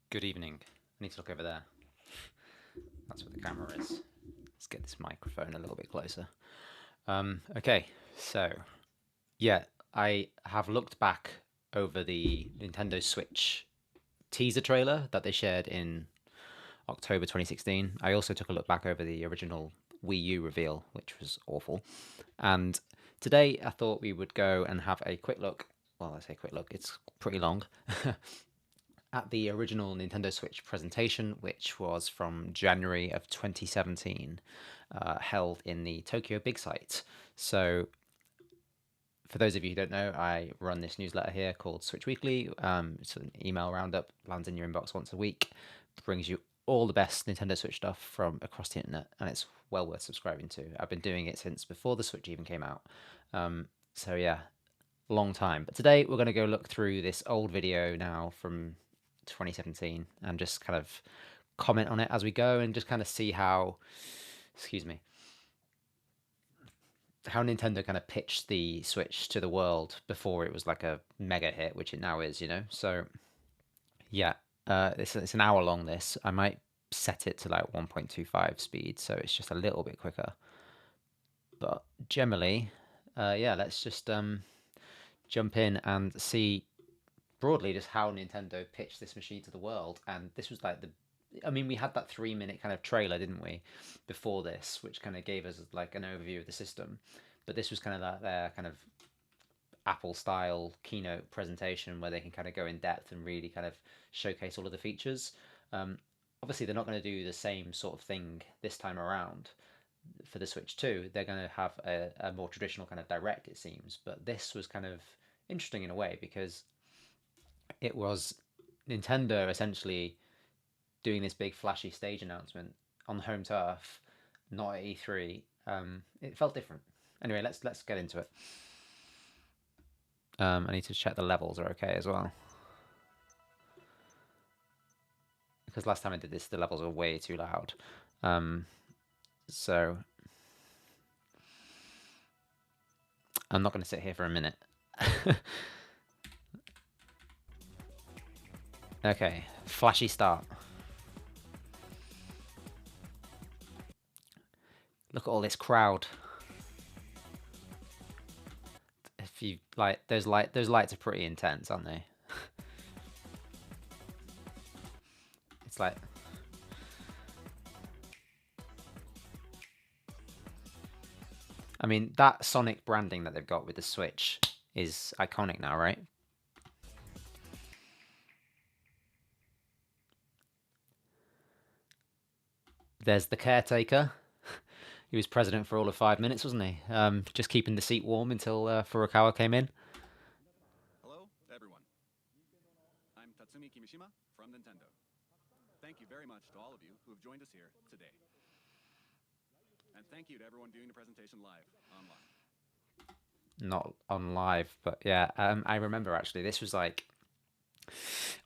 Good evening. I need to look over there. That's where the camera is. Let's get this microphone a little bit closer. Okay, so yeah, I have looked back over the Nintendo Switch teaser trailer that they shared in October 2016. I also took a look back over the original Wii U reveal, which was awful. And today I thought we would go and have a quick look. Well, I say quick look, it's pretty long. At the original Nintendo Switch presentation, which was from January of 2017, held in the Tokyo Big Sight. So, for those of you who don't know, I run this newsletter here called Switch Weekly. It's an email roundup, lands in your inbox once a week, brings you all the best Nintendo Switch stuff from across the internet, and it's well worth subscribing to. I've been doing it since before the Switch even came out. So, yeah, long time. But today we're going to go look through this old video now from 2017 and just kind of comment on it as we go and just kind of see how, excuse me, how Nintendo kind of pitched the Switch to the world before it was like a mega hit, which it now is, you know? So, yeah, it's an hour long this. I might set it to like 1.25 speed, so it's just a little bit quicker. But generally, yeah, let's just jump in and see broadly just how Nintendo pitched this machine to the world. And this was like I mean, we had that 3 minute kind of trailer, didn't we, before this, which kind of gave us like an overview of the system. But this was kind of like their kind of Apple style keynote presentation where they can kind of go in depth and really kind of showcase all of the features. Obviously, they're not going to do the same sort of thing this time around for the Switch 2. They're going to have a more traditional kind of direct, it seems. But this was kind of interesting in a way because it was Nintendo essentially doing this big flashy stage announcement on home turf, not at E3. It felt different. Anyway, let's get into it. I need to check the levels are okay as well because last time I did this, the levels were way too loud. So I'm not going to sit here for a minute. Okay, flashy start. Look at all this crowd. If you like, those lights are pretty intense, aren't they? It's like I mean, that Sonic branding that they've got with the Switch is iconic now, right? There's the caretaker. He was president for all of 5 minutes, wasn't he? Just keeping the seat warm until Furukawa came in. Hello, everyone. I'm Tatsumi Kimishima from Nintendo. Thank you very much to all of you who have joined us here today. And thank you to everyone viewing the presentation live online. Not on live, but yeah, I remember actually. This was like,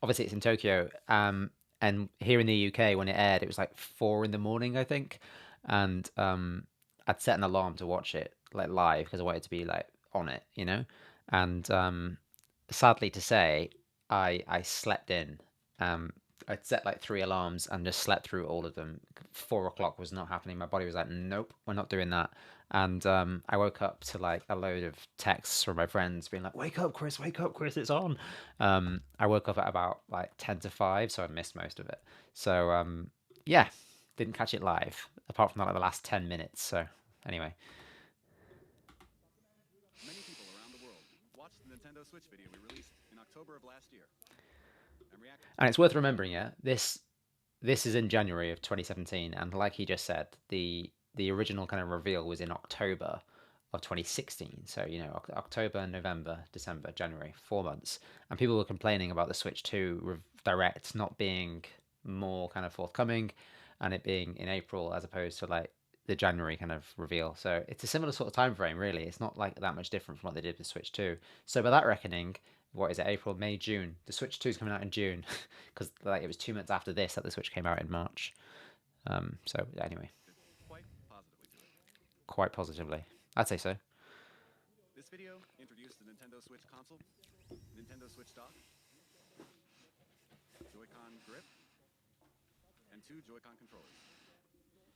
obviously it's in Tokyo, and here in the UK when it aired, it was like 4 in the morning, I think, and I'd set an alarm to watch it like live because I wanted to be like on it, you know, and sadly to say, I slept in. I'd set like 3 alarms and just slept through all of them. 4 o'clock was not happening. My body was like, nope, we're not doing that. And I woke up to like a load of texts from my friends being like, wake up, Chris, it's on. I woke up at about like 10 to 5, so I missed most of it. So yeah, didn't catch it live, apart from like the last 10 minutes. So anyway, Many people around the world watched the Nintendo Switch video we released in October of last year and reacted to and it. it's worth remembering, yeah, this is in January of 2017, and like he just said, the original kind of reveal was in October of 2016. So you know, October, November, December, January, 4 months, and people were complaining about the Switch 2 Direct not being more kind of forthcoming, and it being in April as opposed to like the January kind of reveal. So it's a similar sort of time frame, really. It's not like that much different from what they did with Switch 2. So by that reckoning, what is it? April, May, June. The Switch 2 is coming out in June because like it was 2 months after this that the Switch came out in March. So anyway, Quite positively to it. quite positively, I'd say so. This video introduced the Nintendo Switch console, Nintendo Switch dock, Joy-Con grip, and 2 Joy-Con controllers,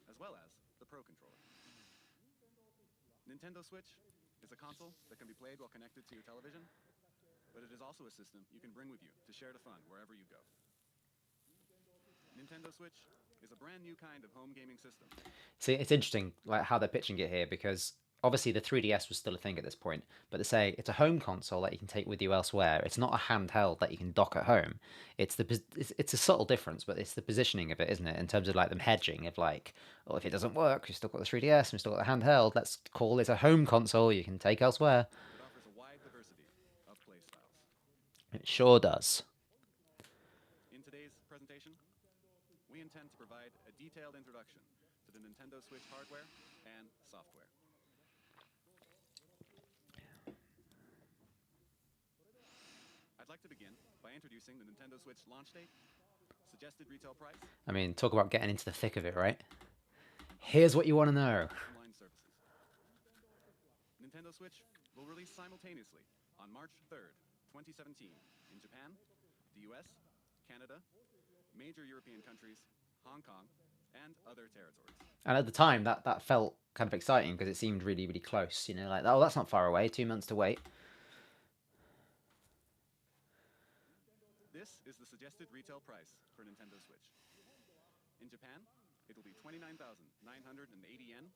as well as the Pro Controller. Nintendo Switch is a console that can be played while connected to your television, but it is also a system you can bring with you to share the fun wherever you go. Nintendo Switch is a brand new kind of home gaming system. See, it's interesting like how they're pitching it here because obviously the 3DS was still a thing at this point, but they say it's a home console that you can take with you elsewhere. It's not a handheld that you can dock at home. It's a subtle difference, but it's the positioning of it, isn't it? In terms of like them hedging of like, oh, if it doesn't work, we've still got the 3DS, and we've still got the handheld. Let's call it a home console you can take elsewhere. It offers a wide diversity of play styles. It sure does. In today's presentation, we intend to provide a detailed introduction to the Nintendo Switch hardware and software. I'd like to begin by introducing the Nintendo Switch launch date, suggested retail price, I mean, talk about getting into the thick of it, right? Here's what you want to know. online services. Nintendo Switch will release simultaneously on March 3rd, 2017 in Japan, the US, Canada, major European countries, Hong Kong, and other territories. And at the time, that felt kind of exciting because it seemed really, really close. You know, like, oh, that's not far away. 2 months to wait. This is the suggested retail price for Nintendo Switch. In Japan, it will be 29,980 yen.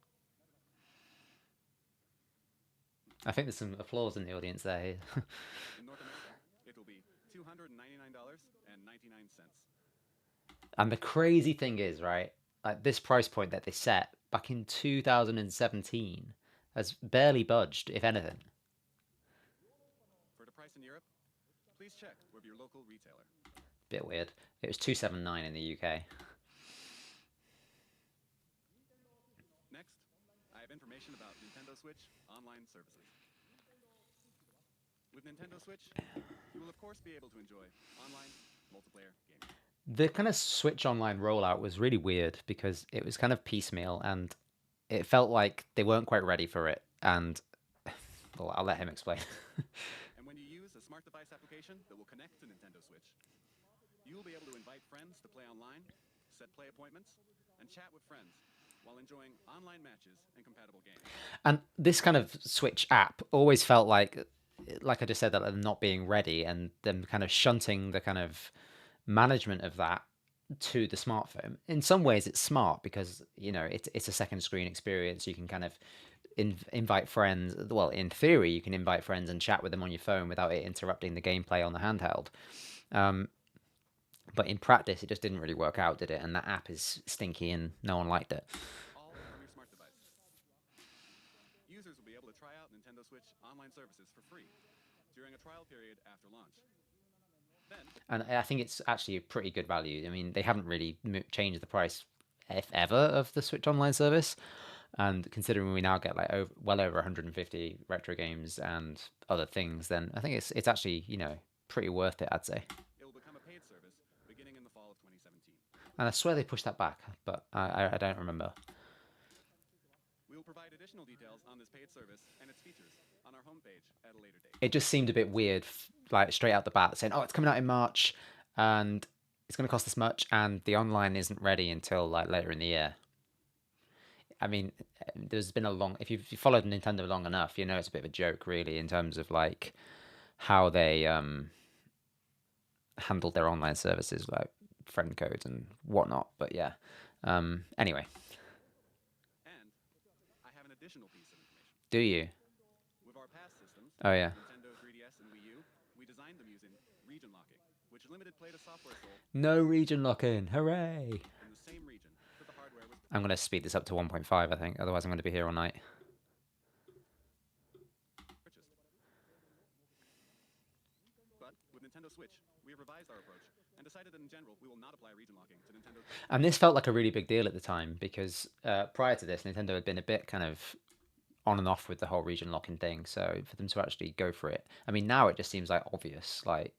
I think there's some applause in the audience there. In North America, it will be $299.99. And the crazy thing is, right, like this price point that they set back in 2017 has barely budged, if anything. For the price in Europe, please check with your local retailer. Bit weird. It was 279 in the UK. Next, I have information about Nintendo Switch online services. With Nintendo Switch, you will of course be able to enjoy online multiplayer gaming. The kind of Switch Online rollout was really weird because it was kind of piecemeal and it felt like they weren't quite ready for it. And well, I'll let him explain. And when you use a smart device application that will connect to Nintendo Switch, you will be able to invite friends to play online, set play appointments, and chat with friends while enjoying online matches and compatible games. And this kind of Switch app always felt like I just said, that they're not being ready and them kind of shunting the kind of management of that to the smartphone. In some ways, it's smart because, you know, it's a second screen experience. You can kind of invite friends. Well, in theory, you can invite friends and chat with them on your phone without it interrupting the gameplay on the handheld. But in practice, it just didn't really work out, did it? And that app is stinky and no one liked it. All from your smart device. Users will be able to try out Nintendo Switch online services for free during a trial period after launch. Then, And I think it's actually a pretty good value. I mean, they haven't really changed the price, if ever, of the Switch Online service. And considering we now get like well over 150 retro games and other things, then I think it's actually, you know, pretty worth it, I'd say. it will become a paid service beginning in the fall of 2017. And I swear they pushed that back, but I don't remember. We will provide additional details on this paid service and its features on our homepage at a later date. It just seemed a bit weird, like straight out the bat, saying, "Oh, it's coming out in March, and it's going to cost this much, and the online isn't ready until like later in the year." I mean, there's been a long. If you've followed Nintendo long enough, you know it's a bit of a joke, really, in terms of like how they handled their online services, like friend codes and whatnot. But yeah, anyway, And I have an additional piece of information. do you? With our past systems, Oh yeah. Nintendo 3DS and Wii U, we designed them using region locking, which limited play to software sold No region lock-in, hooray! in the same region that the hardware was I'm going to speed this up to 1.5, I think. Otherwise, I'm going to be here all night. purchased. But with Nintendo Switch, we have revised our approach and decided that in general we will not apply region locking to Nintendo. And this felt like a really big deal at the time because prior to this, Nintendo had been a bit kind of on and off with the whole region locking thing. So for them to actually go for it, I mean, now it just seems like obvious. Like,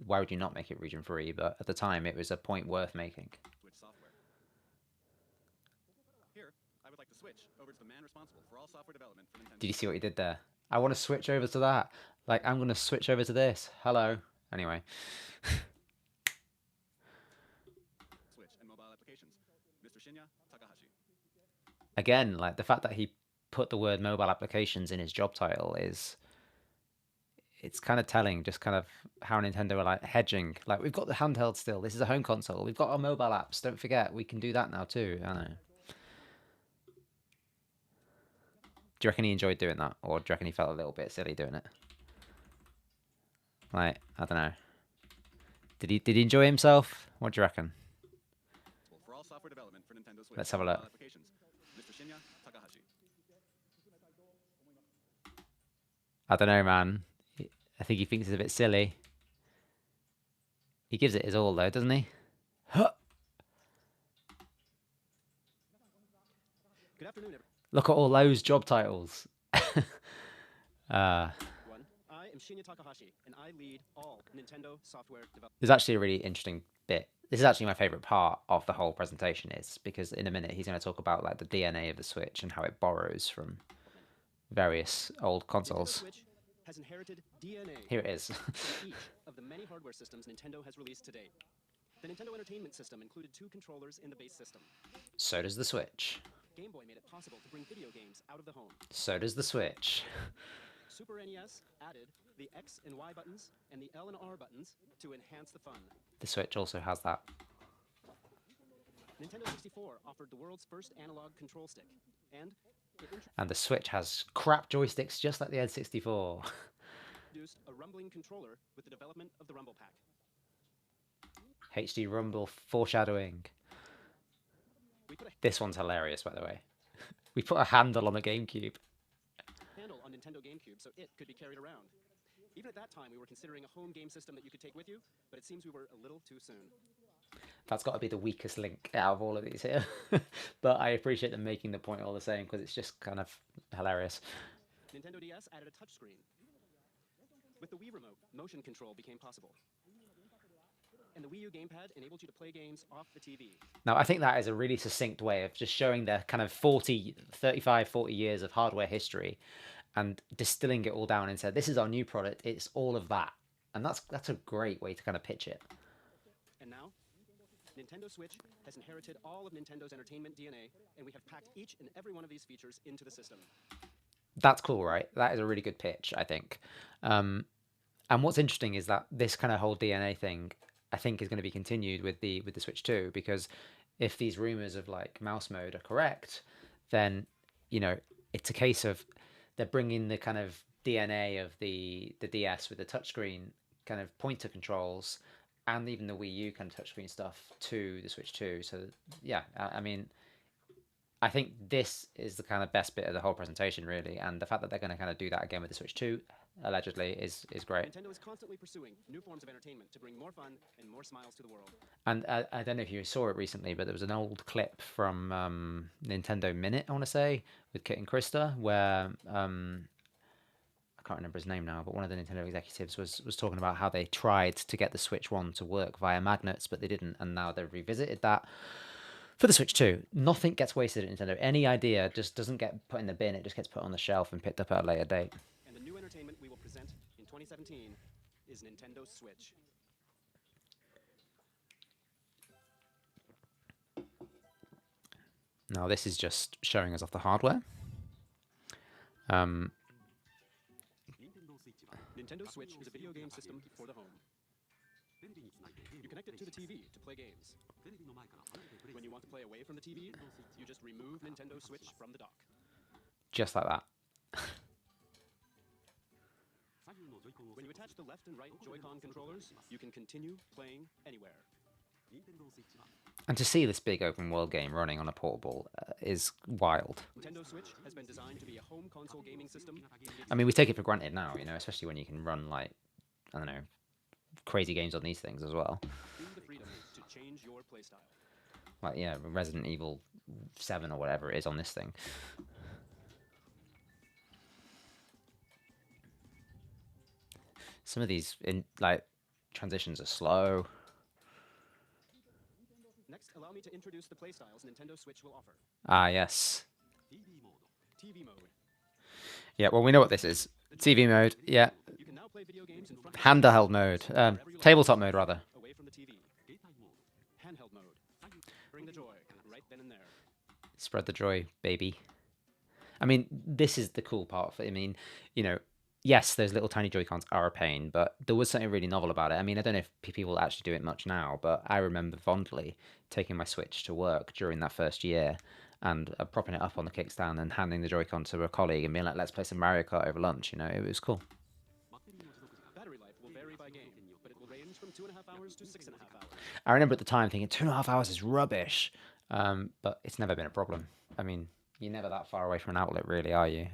why would you not make it region free? But at the time, it was a point worth making. Switch software. Here, I would like to switch over to the man responsible for all software development for Nintendo. Did you see what he did there? I want to switch over to that. Like, I'm going to switch over to this. Hello. Anyway. again, like the fact that he put the word mobile applications in his job title is it's kind of telling, just kind of how Nintendo are like hedging. Like we've got the handheld still. This is a home console. We've got our mobile apps. Don't forget, we can do that now too. I don't know. Do you reckon he enjoyed doing that, or do you reckon he felt a little bit silly doing it? Like I don't know. Did he enjoy himself? What do you reckon? For all software development for Nintendo Switch Let's have a look. applications, Mr. Shinya Takahashi. I don't know, man. I think he thinks it's a bit silly. He gives it his all, though, doesn't he? Good afternoon, everyone. Look at all those job titles. I am Shinya Takahashi, and I lead all Nintendo software development. There's actually a really interesting bit. This is actually my favorite part of the whole presentation, is because in a minute he's going to talk about like the DNA of the Switch and how it borrows from various old Nintendo consoles. Switch has inherited DNA Here it is. from each of the many hardware systems Nintendo has released to date. The Nintendo Entertainment System included 2 controllers in the base system. So does the Switch. Game Boy made it possible to bring video games out of the home. So does the Switch. Super NES added the X and Y buttons and the L and R buttons to enhance the fun. The Switch also has that. Nintendo 64 offered the world's first analog control stick, and it And the Switch has crap joysticks just like the N64. introduced a rumbling controller with the development of the Rumble Pack. HD Rumble foreshadowing. We put a This one's hilarious, by the way. We put a handle on the GameCube. handle on Nintendo GameCube so it could be carried around. Even at that time, we were considering a home game system that you could take with you, but it seems we were a little too soon. That's got to be the weakest link out of all of these here. But I appreciate them making the point all the same because it's just kind of hilarious. Nintendo DS added a touchscreen. With the Wii Remote, motion control became possible. And the Wii U gamepad enabled you to play games off the TV. Now, I think that is a really succinct way of just showing the kind of 35, 40 years of hardware history and distilling it all down and said, this is our new product. It's all of that. And that's a great way to kind of pitch it. And now, Nintendo Switch has inherited all of Nintendo's entertainment DNA, and we have packed each and every one of these features into the system. That's cool, right? That is a really good pitch, I think. And what's interesting is that this kind of whole DNA thing, I think, is going to be continued with the Switch 2, because if these rumors of like mouse mode are correct, then it's a case of they're bringing the kind of DNA of the DS with the touchscreen kind of pointer controls and even the Wii U kind of touchscreen stuff to the Switch 2. So yeah, I mean, I think this is the kind of best bit of the whole presentation, really, and the fact that they're going to kind of do that again with the Switch 2, allegedly, is great. Nintendo is constantly pursuing new forms of entertainment to bring more fun and more smiles to the world. And I don't know if you saw it recently, but there was an old clip from Nintendo Minute, I want to say, with Kit and Krista, where I can't remember his name now, but one of the Nintendo executives was talking about how they tried to get the Switch 1 to work via magnets, but they didn't, and now they've revisited that for the Switch 2. Nothing gets wasted at Nintendo. Any idea just doesn't get put in the bin, it just gets put on the shelf and picked up at a later date. And the new entertainment we will present in 2017 is Nintendo Switch. Now this is just showing us off the hardware. Nintendo Switch is a video game system for the home. You connect it to the TV to play games. When you want to play away from the TV, you just remove Nintendo Switch from the dock. Just like that. When you attach the left and right Joy-Con controllers, you can continue playing anywhere. And to see this big open world game running on a portable is wild. Nintendo Switch has been designed to be a home console gaming system. I mean, we take it for granted now, especially when you can run, like, I don't know, crazy games on these things as well. Feel the freedom to change your playstyle. Like, yeah, Resident Evil 7 or whatever it is on this thing. Some of these transitions are slow. Next, allow me to introduce the playstyles Nintendo Switch will offer. Ah, yes. TV mode. Yeah, well, we know what this is. TV mode, yeah. You can now play video games in front of Handheld mode. Tabletop mode, rather. away from the TV. Handheld mode. Bring the joy right then and there. Spread the joy, baby. I mean, this is the cool part. I mean, you know, yes, those little tiny Joy-Cons are a pain, but there was something really novel about it. I mean, I don't know if people actually do it much now, but I remember fondly taking my Switch to work during that first year and propping it up on the kickstand and handing the Joy-Con to a colleague and being like, let's play some Mario Kart over lunch. You know, it was cool. Battery life will vary by game, but it will range from 2.5 hours to 6.5 hours. I remember at the time thinking 2.5 hours is rubbish, but it's never been a problem. I mean, you're never that far away from an outlet, really, are you?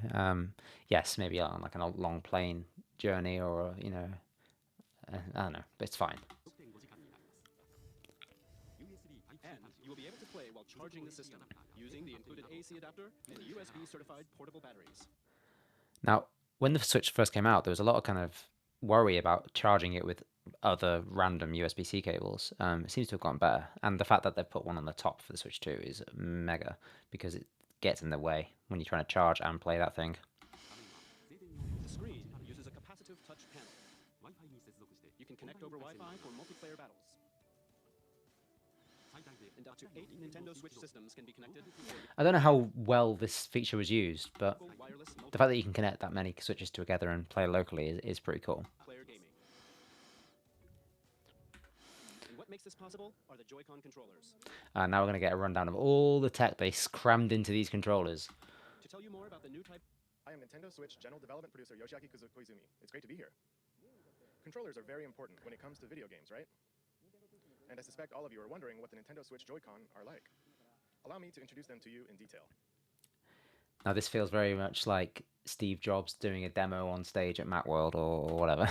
Yes, maybe on like a long plane journey or you know, I don't know, but it's fine. And you will be able to play while charging the system using the included AC adapter and USB certified portable batteries. Now, when the Switch first came out, there was a lot of kind of worry about charging it with other random USB-C cables. It seems to have gotten better, and the fact that they've put one on the top for the Switch 2 is mega because it gets in the way when you're trying to charge and play that thing. The screen uses a capacitive touch panel. You can connect over Wi-Fi for multiplayer battles. And up to 8 Nintendo Switch systems can be connected for I don't know how well this feature was used, but wireless the fact that you can connect that many Switches together and play locally is pretty cool. multiplayer gaming. And what makes this possible are the Joy-Con controllers. Now we're going to get a rundown of all the tech they crammed into these controllers. To tell you more about the new type, I am Nintendo Switch general development producer Yoshiaki Koizumi. It's great to be here. Controllers are very important when it comes to video games, right? And I suspect all of you are wondering what the Nintendo Switch Joy-Con are like. Allow me to introduce them to you in detail. Now this feels very much like Steve Jobs doing a demo on stage at Macworld or whatever.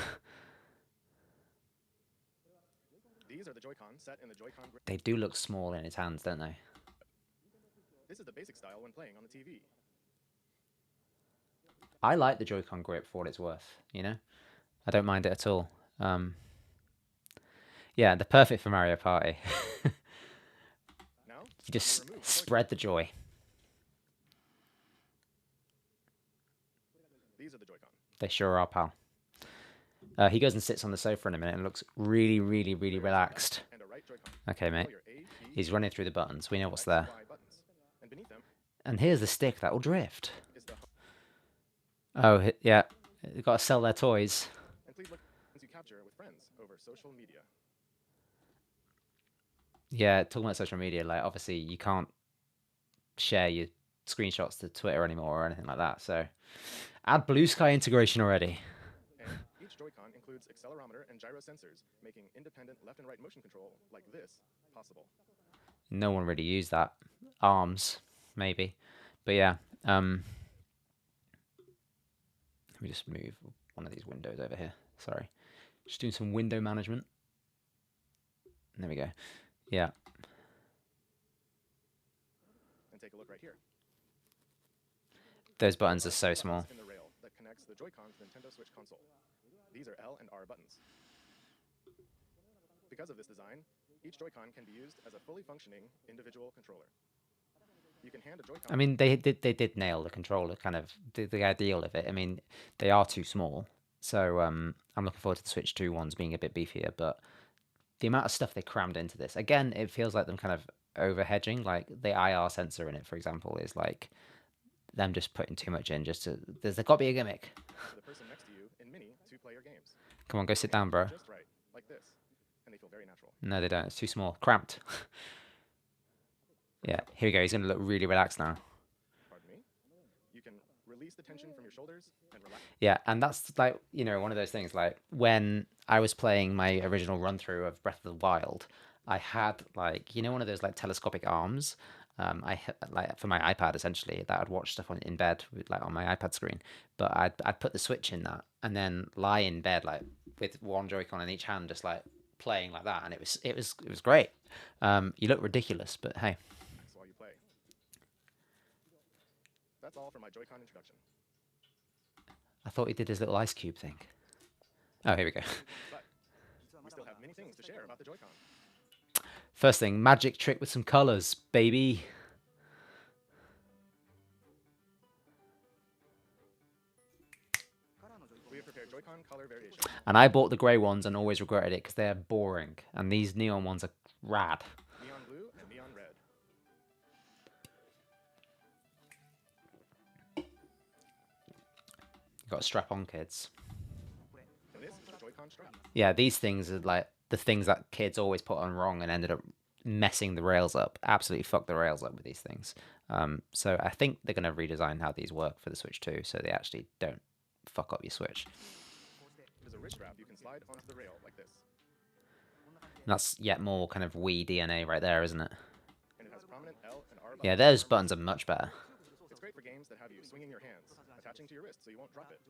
These are the Joy-Con set in the Joy-Con grip. They do look small in his hands, don't they? This is the basic style when playing on the TV. I like the Joy-Con grip for what it's worth, you know? I don't mind it at all. Yeah, they're perfect for Mario Party. Now, You just remove the spread the joy. These are the Joy-Con. They sure are, pal. He goes and sits on the sofa in a minute and looks really, really, really relaxed. And a right Joy-Con. Okay, mate. Control your A, B, He's running through the buttons. We know what's X, there. Y buttons. And beneath them And here's the stick that will drift. is the home. Oh, yeah. They've got to sell their toys. And please look as you capture with friends over social media. Yeah, talking about social media, like, obviously you can't share your screenshots to Twitter anymore or anything like that, so add Blue Sky integration already. And each Joy-Con includes accelerometer and gyro sensors, making independent left and right motion control like this possible. No one really used that. ARMS, maybe. But yeah, let me just move one of these windows over here. Sorry. Just doing some window management. There we go. Yeah. And take a look right here. Those buttons are so small. In the rail that connects the Joy-Con to the Nintendo Switch console. These are L and R buttons. Because of this design, each Joy-Con can be used as a fully functioning individual controller. You can hand a Joy-Con. I mean, they did nail the controller, kind of the ideal of it. I mean, they are too small, so I'm looking forward to the Switch 2 ones being a bit beefier. But the amount of stuff they crammed into this, again, it feels like them kind of over hedging. Like the IR sensor in it, for example, is like them just putting too much in. Just to there's got to be a gimmick. To the person next to you in many two-player games. Come on, go sit down, bro. Just right, like this, and they feel very natural. No, they don't. It's too small, cramped. Yeah, here we go. He's gonna look really relaxed now. Pardon me. You can release the tension from your shoulders and relax. Yeah, and that's like, you know, one of those things, like when I was playing my original run through of Breath of the Wild, I had like, you know, one of those like telescopic arms. Like for my iPad essentially, that I'd watch stuff in bed with like on my iPad screen. But I'd put the Switch in that and then lie in bed like with one Joy-Con in each hand, just like playing like that, and it was great. You look ridiculous, but hey. While you play. That's all for my Joy-Con introduction. I thought he did his little ice cube thing. Oh, here we go. But we still have many things to share about the Joy-Con. First thing, magic trick with some colors, baby. We have prepared Joy-Con color variations. And I bought the grey ones and always regretted it because they're boring. And these neon ones are rad. Neon blue and neon red. You've got to strap on, kids. And this is the Joy-Con strap. Yeah, these things are like the things that kids always put on wrong and ended up messing the rails up. Absolutely fucked the rails up with these things. So I think they're going to redesign how these work for the Switch 2, so they actually don't fuck up your Switch. There's a wrist strap you can slide onto the rail like this. And that's yet more kind of Wii DNA right there, isn't it? And it has prominent L and R buttons. Yeah, those buttons are much better. It's great for games that have you swinging your hands, attaching to your wrist so you won't drop it.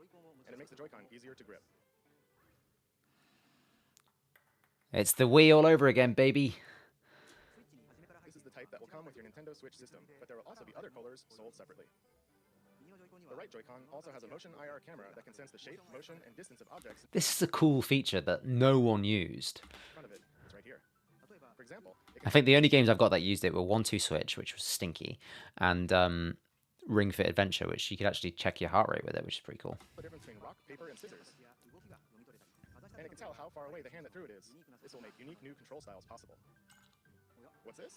And it makes the Joy-Con easier to grip. It's the Wii all over again, baby. This is the type that will come with your Nintendo Switch system, but there will also be other colors sold separately. The right Joy-Con also has a motion IR camera that can sense the shape, motion, and distance of objects This is a cool feature that no one used. in front of it. It's right here. For example, it I can think the only games I've got that used it were 1-2 Switch, which was stinky, and Ring Fit Adventure, which you could actually check your heart rate with it, which is pretty cool. the difference between rock, paper, and scissors. And it can tell how far away the hand that threw it is. This will make unique new control styles possible. What's this?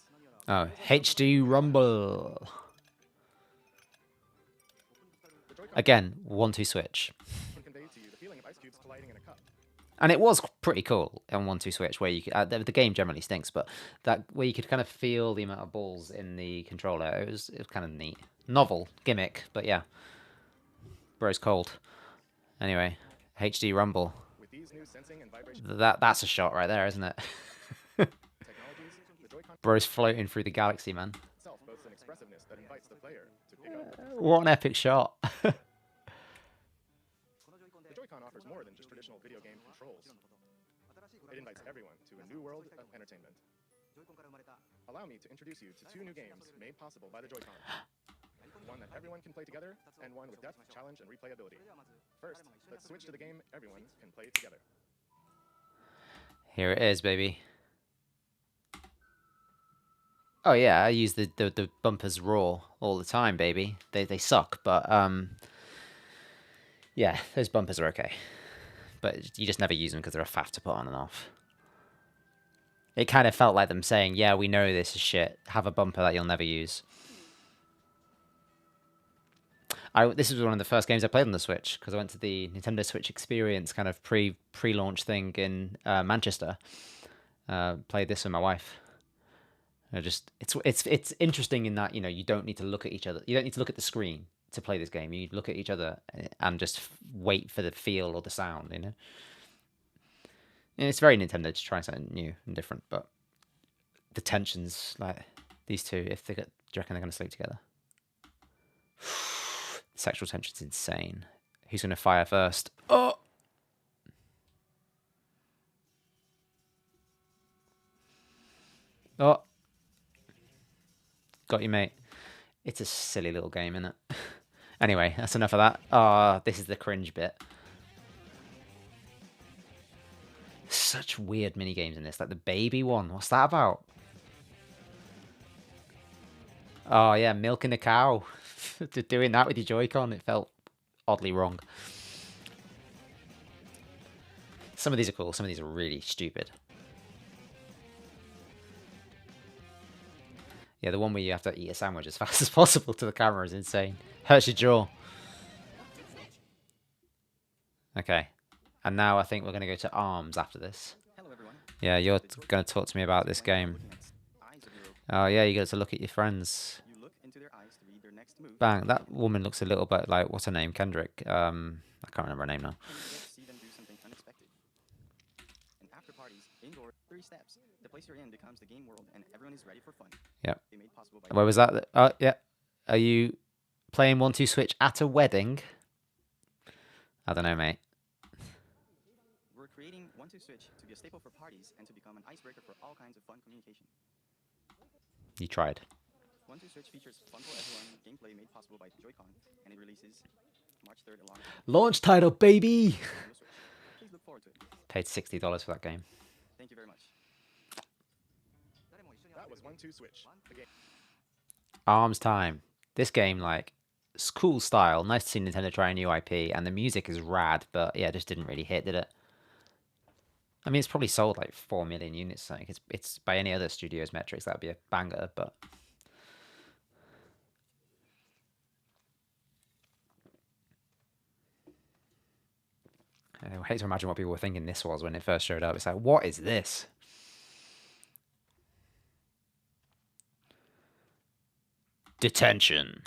Oh, HD Rumble. The Joy-Con Again, 1-2 Switch. can convey to you the feeling of ice cubes colliding in a cup. And it was pretty cool on 1-2 Switch, where you could, the game generally stinks, but that where you could kind of feel the amount of balls in the controller. It was kind of neat, novel gimmick, but yeah, bro's cold. Anyway, HD Rumble. With these new sensing and vibration That's a shot right there, isn't it? technologies, the Joy-Con Bro's floating through the galaxy, man. itself boasts an expressiveness that invites the player to pick up. What an epic shot. The Joy-Con offers more than just traditional video game controls. It invites everyone to a new world of entertainment. Allow me to introduce you to two new games made possible by the Joy-Con. One that everyone can play together, and one with depth, challenge, and replayability. First, let's switch to the game everyone can play together. Here it is, baby. Oh yeah, I use the bumpers raw all the time, baby. They suck, but yeah, those bumpers are okay. But you just never use them because they're a faff to put on and off. It kind of felt like them saying, yeah, we know this is shit. Have a bumper that you'll never use. This was one of the first games I played on the Switch because I went to the Nintendo Switch Experience kind of pre-launch thing in Manchester. Played this with my wife. It's interesting in that, you know, you don't need to look at each other. You don't need to look at the screen to play this game. You look at each other and just wait for the feel or the sound, you know. And it's very Nintendo to try something new and different, but the tensions, like these two, if they get, do you reckon they're going to sleep together? Sexual tension's insane. Who's going to fire first? Oh! Oh! Got you, mate. It's a silly little game, isn't it? Anyway, that's enough of that. Ah, this is the cringe bit. Such weird mini games in this, like the baby one. What's that about? Oh yeah, milking a cow. Doing that with your Joy-Con, it felt oddly wrong. Some of these are cool, some of these are really stupid. Yeah, the one where you have to eat a sandwich as fast as possible to the camera is insane. Hurts your jaw. Okay. And now I think we're going to go to ARMS after this. Hello, everyone. Yeah, you're going to talk to me about this game. Oh yeah, you get to look at your friends. You look into their eyes to read their next move. Bang, that woman looks a little bit like, what's her name? Kendrick. I can't remember her name now. And you get to see them do something unexpected. And after parties, indoor, 3 steps. The place you're in becomes the game world, and everyone is ready for fun. Yep. They made possible by Where was that? Oh, yeah. Are you playing 1-2 Switch at a wedding? I don't know, mate. We're creating 1-2 Switch to be a staple for parties and to become an icebreaker for all kinds of fun communication. You tried. 1-2 Switch features fun for everyone gameplay made possible by Joy-Con, and it releases March 3rd along with Launch title, baby! Nintendo Switch. Please look forward to it. Paid $60 for that game. Thank you very much. That was 1-2 Switch. The game. ARMS time. This game, like, it's cool style. Nice to see Nintendo try a new IP, and the music is rad, but yeah, it just didn't really hit, did it? I mean, it's probably sold like 4 million units. Like it's by any other studio's metrics, that'd be a banger, but I hate to imagine what people were thinking this was when it first showed up. It's like, what is this? Detention.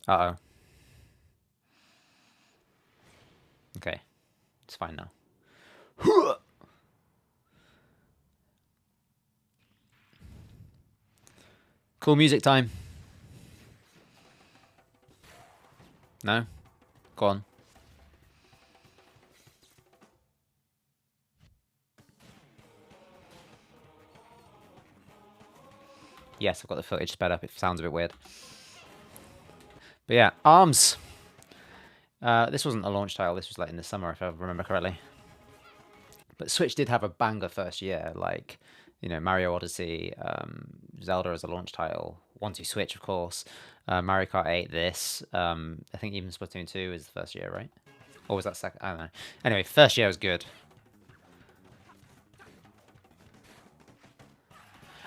Uh-oh. Okay. It's fine now. Cool music time. No? Go on. Yes, I've got the footage sped up. It sounds a bit weird. But yeah, ARMS. This wasn't a launch title. This was like in the summer, if I remember correctly. But Switch did have a banger first year, like, you know, Mario Odyssey, Zelda as a launch title, 1-2 Switch, of course, Mario Kart 8, this, I think even Splatoon 2 is the first year, right? Or was that second? I don't know. Anyway, first year was good.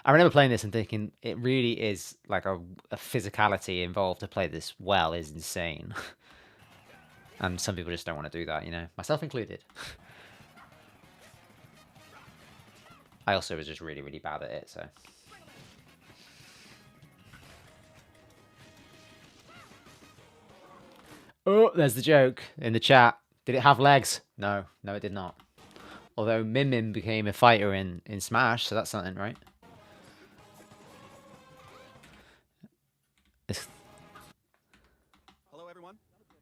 I remember playing this and thinking it really is like a physicality involved to play this well is insane. And some people just don't want to do that, you know, myself included. I also was just really, really bad at it, so. Oh, there's the joke in the chat. Did it have legs? No, no, it did not. Although Min Min became a fighter in Smash, so that's something, right? Hello, everyone.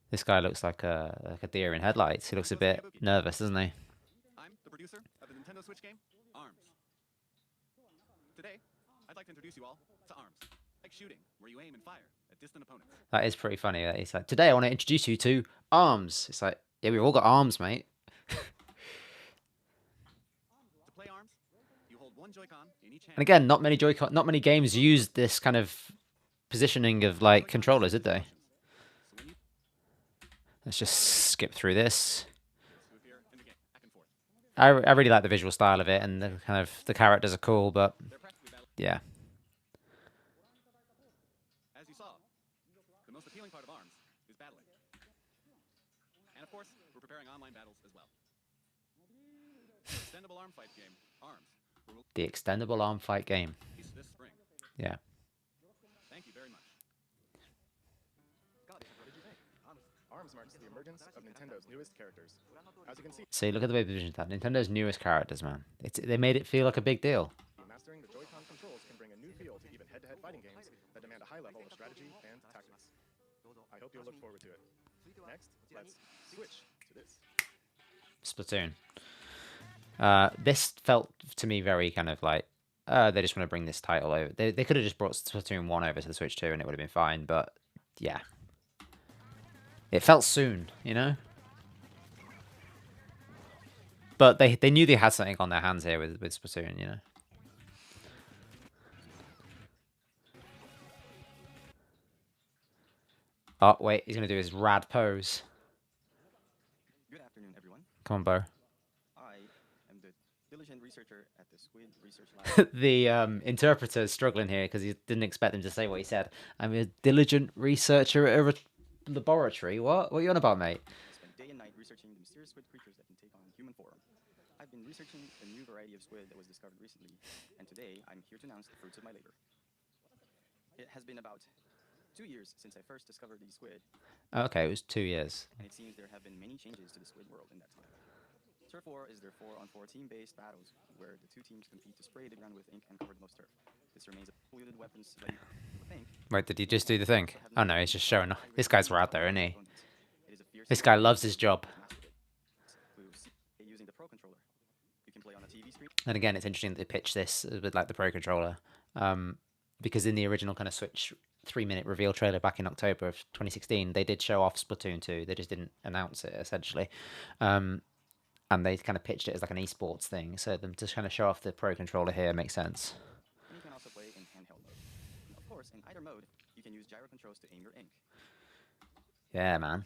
This guy looks like a deer in headlights. He looks a bit nervous, doesn't he? I'm the producer of the Nintendo Switch game, ARMS. Today, I'd like to introduce you all to ARMS, like shooting, where you aim and fire at distant opponents. That is pretty funny. That he's like, today I want to introduce you to ARMS. It's like, yeah, we've all got arms, mate. To play ARMS, you hold one Joy-Con in each hand. And again, not many games used this kind of positioning of like controllers, did they? So when you Let's just skip through this. move here in the game, back and forth. I really like the visual style of it, and the kind of the characters are cool, but They're practically battle. yeah. As you saw, the most appealing part of ARMS is battling. And of course, we're preparing online battles as well. The extendable arm fight game, ARMS, will The extendable arm fight game. release this spring. Yeah. Thank you very much. Got it. What did you think? ARMS marks the emergence of Nintendo's newest characters. As you can see, See, look at the way they positioned that. Nintendo's newest characters, man. They made it feel like a big deal. mastering the Joy-Con controls can bring a new feel to even head-to-head fighting games that demand a high level of strategy and tactics. I hope you'll look forward to it. Next, let's switch to this. Splatoon. This felt to me very kind of like they just want to bring this title over. They could have just brought Splatoon 1 over to the Switch 2 and it would have been fine, but yeah. It felt soon, you know? But they knew they had something on their hands here with Splatoon, you know? Oh, wait, he's going to do his rad pose. Good afternoon, everyone. Come on, Bo. I am the diligent researcher at the Squid Research Lab. The interpreter is struggling here because he didn't expect him to say what he said. I'm a diligent researcher at a laboratory. What? What are you on about, mate? Spend day and night researching the mysterious squid creatures that can take on human form. I've been researching a new variety of squid that was discovered recently, and today I'm here to announce the fruits of my labor. It has been about 2 years since I first discovered these squid, Okay, it was 2 years. and it seems there have been many changes to the squid world in that time. Turf War is their 4-on-4 team-based battles, where the two teams compete to spray the ground with ink and cover the most turf. This remains a wielded weapons that you think. Wait, did he just do the thing? Oh no, he's just showing off. This guy's right there, isn't he? It is a fierce This guy loves his job. using the Pro Controller. You can play on a TV screen. And again, it's interesting that they pitch this with like the Pro Controller, because in the original kind of Switch 3-minute reveal trailer back in October of 2016, they did show off Splatoon 2. They just didn't announce it essentially, and they kind of pitched it as like an esports thing. So them to kind of show off the Pro Controller here makes sense. And you can also play in handheld mode. Of course, in either mode, you can use gyro controls to aim your ink. Yeah, man.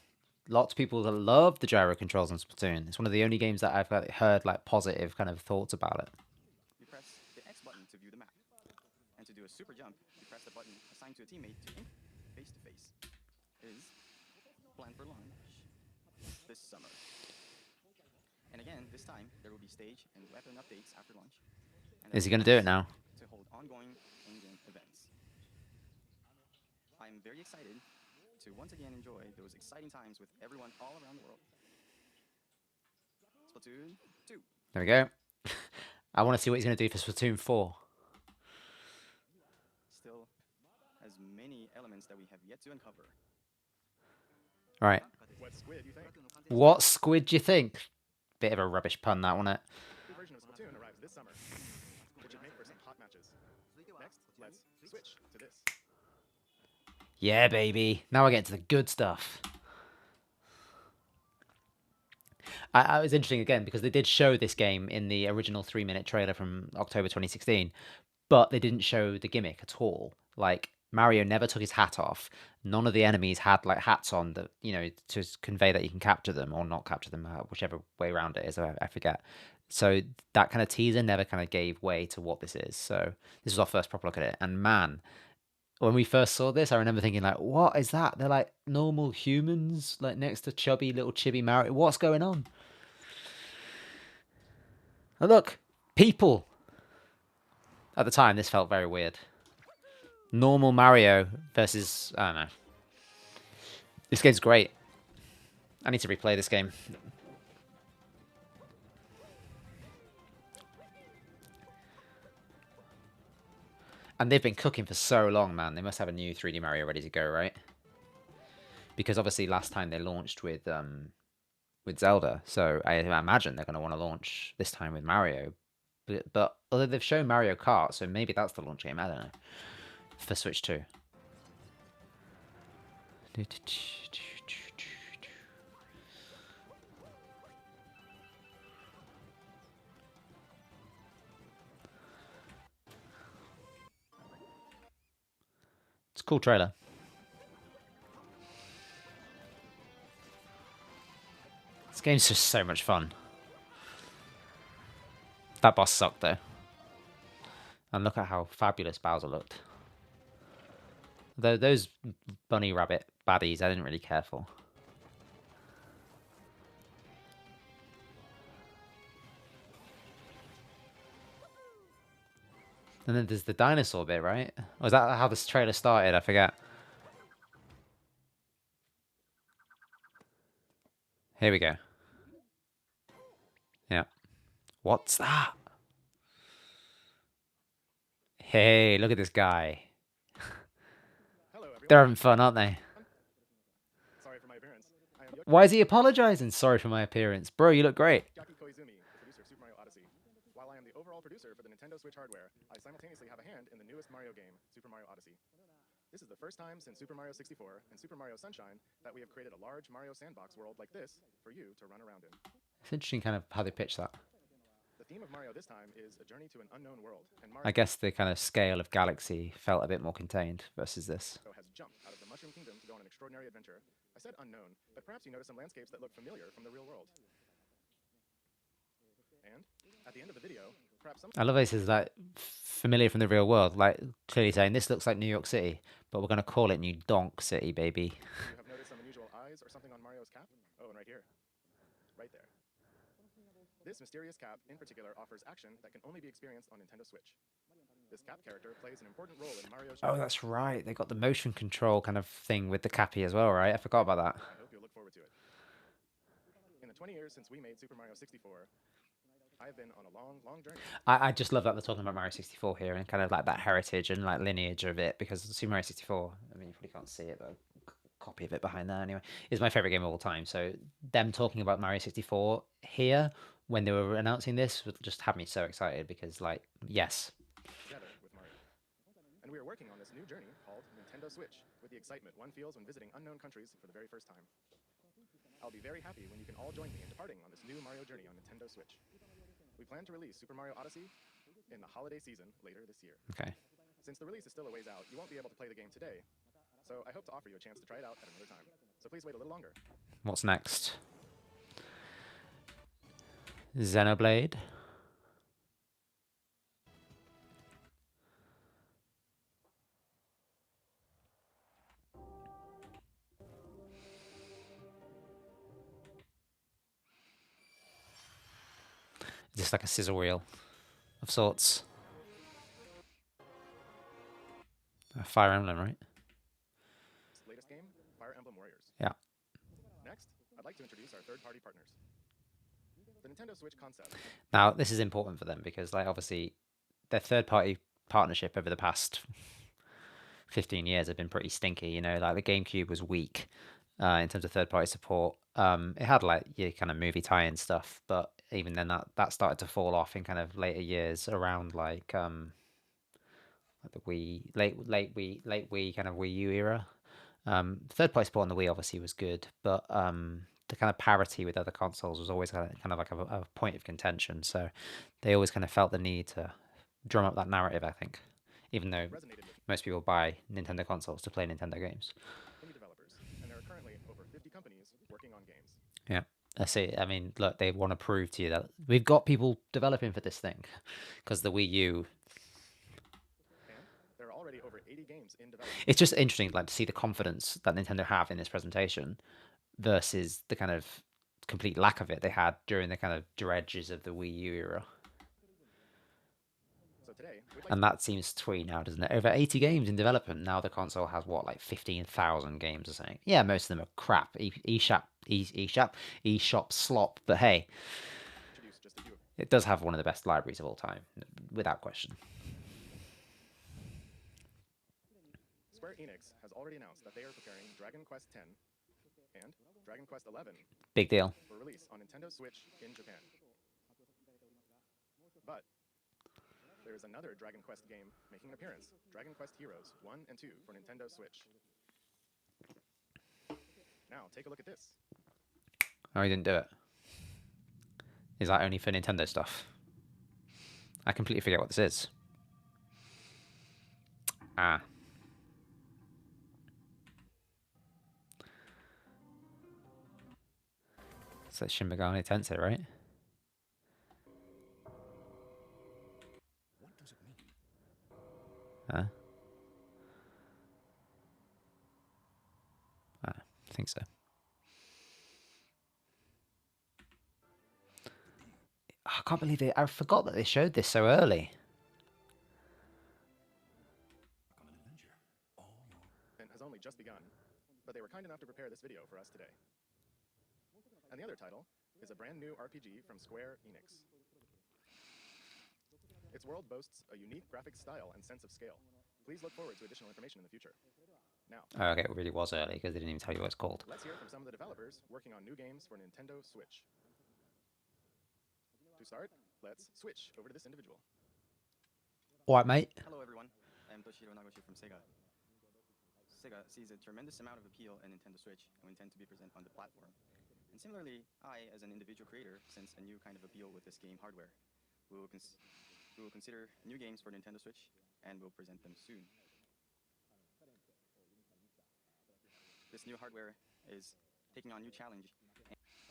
Lots of people that love the gyro controls on Splatoon. It's one of the only games that I've heard like positive kind of thoughts about it. You press the X button to view the map. And to do a super jump, you press the button a assigned to a teammate to ink face to face is planned for launch this summer. And again, this time there will be stage and weapon updates after launch. And Is he going to do it now? to hold ongoing in-game events. I'm very excited to once again enjoy those exciting times with everyone all around the world. Splatoon 2. There we go. I want to see what he's going to do for Splatoon 4. Still has many elements that we have yet to uncover. Right. What squid, you think? What squid do you think? Bit of a rubbish pun, that, wasn't it? New version of Splatoon arrives this summer, which should make for some hot matches. Next, let's switch to this. Yeah, baby. Now I get to the good stuff. I was interesting again because they did show this game in the original 3-minute trailer from October 2016, but they didn't show the gimmick at all. Like, Mario never took his hat off. None of the enemies had like hats on that, you know, to convey that you can capture them or not capture them, whichever way around it is. I forget. So that kind of teaser never kind of gave way to what this is. So this was our first proper look at it. And man, when we first saw this, I remember thinking like, what is that? They're like normal humans, like next to chubby little chibi Mario. What's going on? Oh, look, people. At the time, this felt very weird. Normal Mario versus, I don't know. This game's great. I need to replay this game. And they've been cooking for so long, man. They must have a new 3D Mario ready to go, right? Because obviously last time they launched with Zelda, so I imagine they're going to want to launch this time with Mario. But although they've shown Mario Kart, so maybe that's the launch game, I don't know. For Switch 2. It's a cool trailer. This game's just so much fun. That boss sucked though. And look at how fabulous Bowser looked. Though those bunny rabbit baddies I didn't really care for. And then there's the dinosaur bit, right? Or is that how this trailer started? I forget. Here we go. Yeah. What's that? Hey, look at this guy. Hello, everyone. They're having fun, aren't they? Sorry for my appearance. I am Why is he apologizing? Sorry for my appearance. Bro, you look great. Yoshiaki Koizumi, producer of Super Mario Odyssey. While I am the overall producer for the Nintendo Switch hardware, I simultaneously have a hand in the newest Mario game, Super Mario Odyssey. This is the first time since Super Mario 64 and Super Mario Sunshine that we have created a large Mario sandbox world like this for you to run around in. It's interesting kind of how they pitch that. The theme of Mario this time is a journey to an unknown world, and Mario I guess the kind of scale of Galaxy felt a bit more contained versus this. has jumped out of the Mushroom Kingdom to go on an extraordinary adventure. I said unknown, but perhaps you notice some landscapes that look familiar from the real world. And at the end of the video, perhaps some I love this is like familiar from the real world, like clearly saying this looks like New York City, but we're going to call it New Donk City, baby. you have noticed some unusual eyes or something on Mario's cap. Oh, and right here. Right there. This mysterious cap, in particular, offers action that can only be experienced on Nintendo Switch. This cap character plays an important role in Mario's Oh, journey. that's right. They got the motion control kind of thing with the Cappy as well, right? I forgot about that. I hope you'll look forward to it. In the 20 years since we made Super Mario 64, I've been on a long, long journey. I just love that they're talking about Mario 64 here and kind of like that heritage and like lineage of it because Super Mario 64, I mean, you probably can't see it, but a copy of it behind there anyway, is my favorite game of all time. So them talking about Mario 64 here when they were announcing this would just have me so excited because, like, yes. Together with Mario. And we are working on this new journey called Nintendo Switch, with the excitement one feels when visiting unknown countries for the very first time. I'll be very happy when you can all join me in departing on this new Mario journey on Nintendo Switch. We plan to release Super Mario Odyssey in the holiday season later this year. Okay. Since the release is still a ways out, you won't be able to play the game today, so I hope to offer you a chance to try it out at another time. So please wait a little longer. What's next? Xenoblade. Just like a sizzle reel of sorts. Fire Emblem, right? Latest game, Fire Emblem Warriors. Yeah. Next, I'd like to introduce our third-party partners. The Nintendo Switch concept. Now, this is important for them because, like, obviously, their third-party partnership over the past 15 years have been pretty stinky. You know, like the GameCube was weak in terms of third-party support. It had like your kind of movie tie-in stuff, but even then, that started to fall off in kind of later years around like the Wii, late Wii kind of Wii U era. Third-party support on the Wii obviously was good, but the kind of parity with other consoles was always kind of like a point of contention. So they always kind of felt the need to drum up that narrative, I think, even though Resonated with most people buy Nintendo consoles to play Nintendo games. indie developers, and there are currently over 50 companies working on games. Yeah, that's it. I mean, look, they want to prove to you that we've got people developing for this thing, because the Wii U. And there are already over 80 games in development. It's just interesting, like, to see the confidence that Nintendo have in this presentation versus the kind of complete lack of it they had during the kind of dredges of the Wii U era. So today, we'd like And that seems twee now, doesn't it? Over 80 games in development. Now the console has, what, like 15,000 games or something? Yeah, most of them are crap. eShop slop. But hey, to introduce just a few of them. it does have one of the best libraries of all time, without question. Square Enix has already announced that they are preparing Dragon Quest X and Dragon Quest XI Big deal. for release on Nintendo Switch in Japan. But there is another Dragon Quest game making an appearance, Dragon Quest Heroes 1 and 2 for Nintendo Switch. Now, take a look at this. Oh, he didn't do it. Is that only for Nintendo stuff? I completely forget what this is. Ah. So Shin Megami Tensei, right? What does it mean? Huh? I think so. I can't believe it. I forgot that they showed this so early. Become an Avenger. All your And has only just begun, but they were kind enough to prepare this video for us today. And the other title is a brand new RPG from Square Enix. Its world boasts a unique graphic style and sense of scale. Please look forward to additional information in the future. Now, Oh, okay, it really was early because they didn't even tell you what it's called. let's hear from some of the developers working on new games for Nintendo Switch. To start, let's switch over to this individual. All right, mate. Hello, everyone. I'm Toshiro Nagoshi from Sega. Sega sees a tremendous amount of appeal in Nintendo Switch, and we intend to be present on the platform. And similarly, I, as an individual creator, sense a new kind of appeal with this game hardware. We will consider new games for Nintendo Switch, and we'll present them soon. This new hardware is taking on new challenge.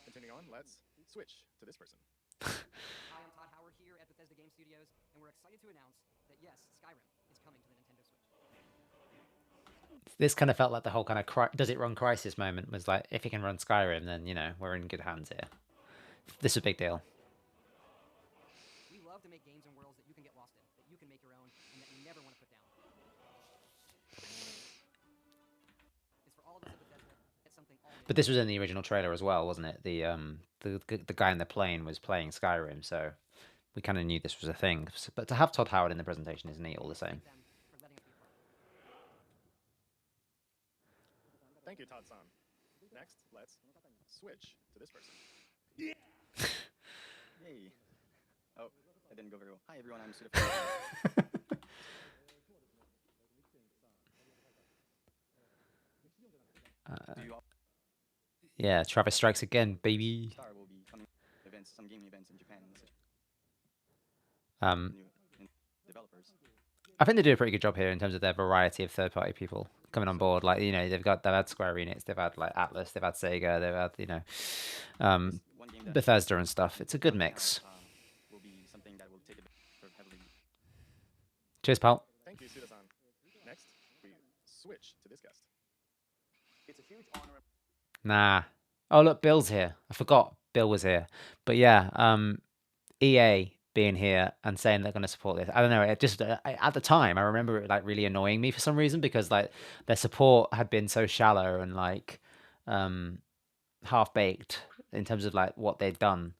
Continuing on, let's switch to this person. Hi, I'm Todd Howard here at Bethesda Game Studios, and we're excited to announce that yes, Skyrim is coming to the Nintendo Switch. This kind of felt like the whole kind of does it run Crisis moment was like, if you can run Skyrim, then, you know, we're in good hands here. This is a big deal. We love to make games and worlds that you can get lost in, that you can make your own, and that you never want to put down. It's for all of us at Bethesda. It's something all new. But this was in the original trailer as well, wasn't it? The guy in the plane was playing Skyrim, so we kind of knew this was a thing. But to have Todd Howard in the presentation is neat all the same. Thank them for letting us be a part. Thank you, Todd-san. Next, let's switch to this person. Yay! Oh, that didn't go very well. Hi, everyone. I'm Suda. Do you all Yeah, Travis Strikes Again, baby. Star will be coming events, some gaming events in Japan. Um, New developers. I think they do a pretty good job here in terms of their variety of third-party people coming on board. Like, you know, they've had Square Enix, they've had like Atlas, they've had Sega, they've had, you know, One game that Bethesda and stuff. It's a good mix. will be something that will take it sort of heavily. Cheers, pal. Thank you, Suda-san. Next, we switch to this guest. It's a huge honor. Nah. Oh, look, Bill's here. I forgot Bill was here. But yeah, EA being here and saying they're going to support this. I don't know. It just at the time, I remember it like really annoying me for some reason because like their support had been so shallow and like half baked in terms of like what they'd done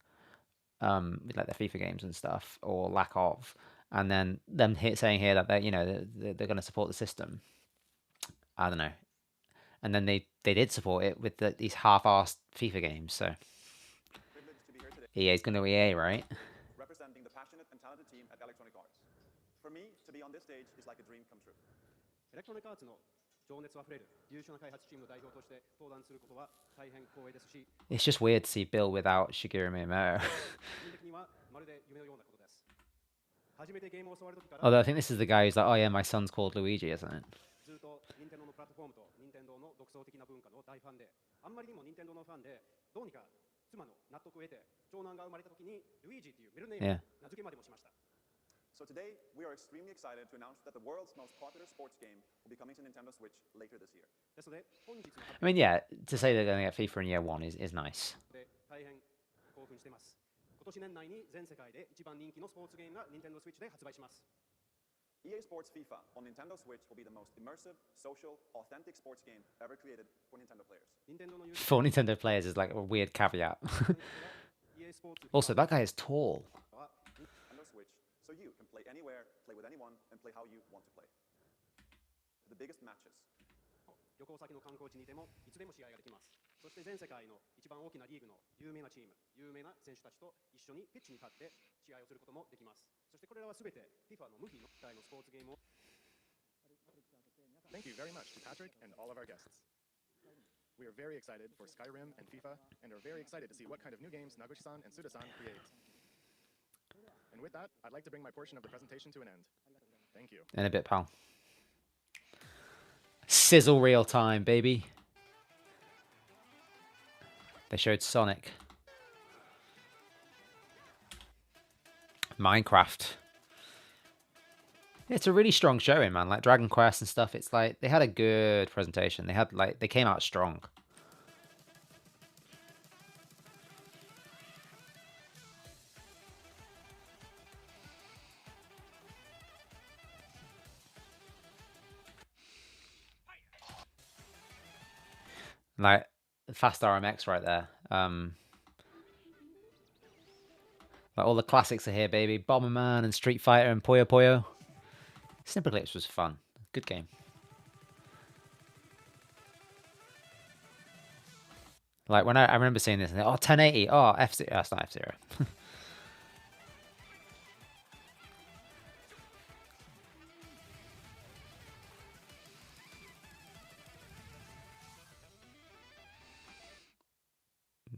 with like their FIFA games and stuff or lack of, and then them saying here that they're going to support the system. I don't know. And then they did support it with these half-assed FIFA games. So Privileged to be here today, EA's going to EA, right? representing the passionate and talented team at Electronic Arts. For me, to be on this stage is like a dream come true. エレクトロニックアーツの情熱あふれる優秀な開発チームの代表として登壇することは大変光栄ですし、 It's just weird to see Bill without Shigeru Miyamoto. 個人的にはまるで夢のようなことです。初めてゲームを教わる時から Although I think this is the guy who's like, oh yeah, my son's called Luigi, isn't it? ずっと任天堂のプラットフォームと任天堂の独創的な文化の大ファンで、あんまりにも任天堂のファンで、どうにか妻の納得を得て、長男が生まれた時にルイージというメルネーム Yeah. を名付けまでもしました。 So today, we are extremely excited to announce that the world's most popular sports game will be coming to Nintendo Switch later this year. ですので、本日の発 I mean, yeah, to say they're going to get FIFA in year one is nice. 表で大変興奮しています。今年年内に全世界で一番人気のスポーツゲームが任天堂 Switch で発売します。 EA Sports FIFA on Nintendo Switch will be the most immersive, social, authentic sports game ever created for Nintendo players. 任天堂の For Nintendo players is like a weird caveat. EA スポーツ Also, that guy is tall. は Nintendo Switch, so you can play anywhere, play with anyone, and play how you want to play. The biggest matches, 旅行先の観光地にいてもいつでも試合ができます。そして全世界の一番大きなリーグの有名なチーム、有名な選手たちと一緒にピッチに立って試合をすることもできます。そしてこれらはすべて FIFA の無比の世界のスポーツゲームを Thank you very much to Patrick and all of our guests. We are very excited for Skyrim and FIFA, and are very excited to see what kind of new games Naguchi-san and Suda-san create. And with that, I'd like to bring my portion of the presentation to an end. Thank you. In a bit, pal. Sizzle real time, baby. They showed Sonic. Minecraft. It's a really strong showing, man. Like Dragon Quest and stuff. It's like they had a good presentation. They came out strong. Like Fast RMX right there. Like all the classics are here, baby. Bomberman and Street Fighter and Puyo Puyo. Snipperclips was fun. Good game. Like when I remember seeing this and 1080. Oh, F-Zero. That's not F-Zero.